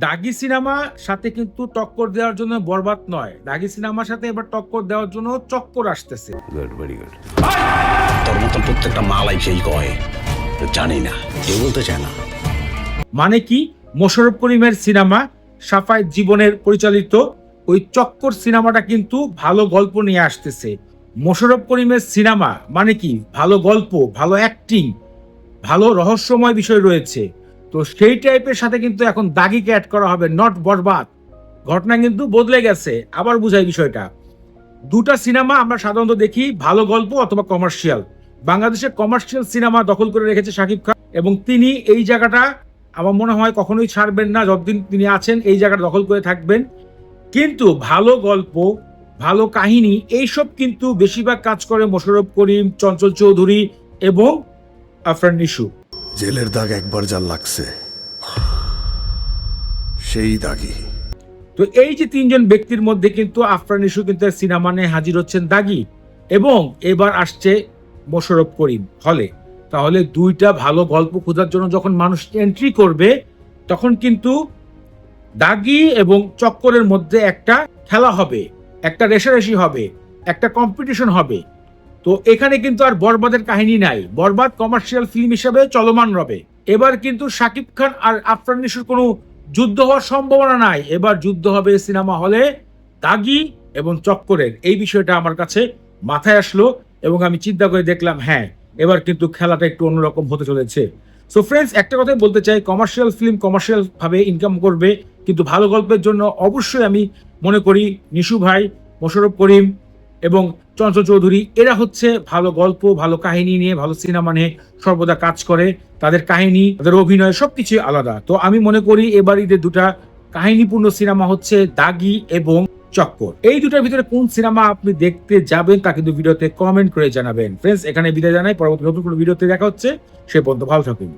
দাগি cinema সাথে কিন্তু টক্কর দেওয়ার জন্য বরবাদ নয়, দাগি সিনেমার সাথে এবার টক্কর দেওয়ার জন্য চক্কর আসতেছে। Good, very good. তোর মতন প্রত্যেকটা মালাই সেই কয় জানি না, কেউ বলতে চায় না। মানে কি, মোশাররফ করিমের সিনেমা সাফায়েত জীবনের পরিচালিত ওই চক্কর সিনেমাটা কিন্তু ভালো গল্প নিয়ে আসতেছে। মোশাররফ করিমের সিনেমা মানে কি, ভালো গল্প, ভালো অ্যাক্টিং, ভালো রহস্যময় বিষয় রয়েছে। তো সেই টাইপের সাথে কিন্তু এখন দাগিকে অ্যাড করা হবে, নট বরবাদ। ঘটনা কিন্তু বদলে গেছে। আবার বুঝাই বিষয়টা, দুটা সিনেমা আমরা সাধারণত দেখি, ভালো গল্প অথবা কমার্শিয়াল। বাংলাদেশের কমার্শিয়াল সিনেমা দখল করে রেখেছে শাকিব খান, এবং তিনি এই জায়গাটা আমার মনে হয় কখনোই ছাড়বেন না। যতদিন তিনি আছেন এই জায়গাটা দখল করে থাকবেন। কিন্তু ভালো গল্প, ভালো কাহিনী, এইসব কিন্তু বেশিরভাগ কাজ করে মোশাররফ করিম, চঞ্চল চৌধুরী এবং আফরান নিশু। জেলের দাগ একবার যা লাগছে সেই দাগই। তো এই যে তিনজন ব্যক্তির মধ্যে কিন্তু আফরান নিশু কিন্তু সিনেমা নিয়ে হাজির হচ্ছেন দাগি, এবং এবার আসছে মোশাররফ করিম হলে। তাহলে দুইটা ভালো গল্প খোঁজার জন্য যখন মানুষ এন্ট্রি করবে, তখন কিন্তু দাগি এবং চক্করের মধ্যে একটা খেলা হবে, একটা রেষারেষি হবে, একটা কম্পিটিশন হবে। তো এখানে কিন্তু আর বরবাদের কাহিনী নাই, বরবাদ কমার্শিয়াল ফিল্ম হিসেবে চলমান রবে। এবার কিন্তু শাকিব খান আর আফরান নিশোর কোনো যুদ্ধ হওয়ার সম্ভাবনা নাই। এবার যুদ্ধ হবে সিনেমা হলে দাগি এবং চক্করের। এই বিষয়টা আমার কাছে মাথায় আসলো, এবং আমি চিন্তা করে দেখলাম, হ্যাঁ, এবার কিন্তু খেলাটা একটু অন্যরকম হতে চলেছে। সো ফ্রেন্ডস, একটা কথাই বলতে চাই, কমার্শিয়াল ফিল্ম কমার্শিয়াল ভাবে ইনকাম করবে, কিন্তু ভালো গল্পের জন্য অবশ্যই আমি মনে করি নিশু ভাই, মোশাররফ করিম এবং চঞ্চল চৌধুরী, এরা হচ্ছে ভালো গল্প, ভালো কাহিনী নিয়ে, ভালো সিনেমা নিয়ে সর্বদা কাজ করে। তাদের কাহিনী, তাদের অভিনয় সবকিছু আলাদা। তো আমি মনে করি এবার ঈদের দুটা কাহিনীপূর্ণ সিনেমা হচ্ছে দাগি এবং চক্কর। এই দুটার ভিতরে কোন সিনেমা আপনি দেখতে যাবেন তা কিন্তু ভিডিওতে কমেন্ট করে জানাবেন। ফ্রেন্ডস, এখানে বিদায় জানাই, পরবর্তী নতুন কোনো ভিডিওতে দেখা হচ্ছে। সে পর্যন্ত ভালো থাকুন।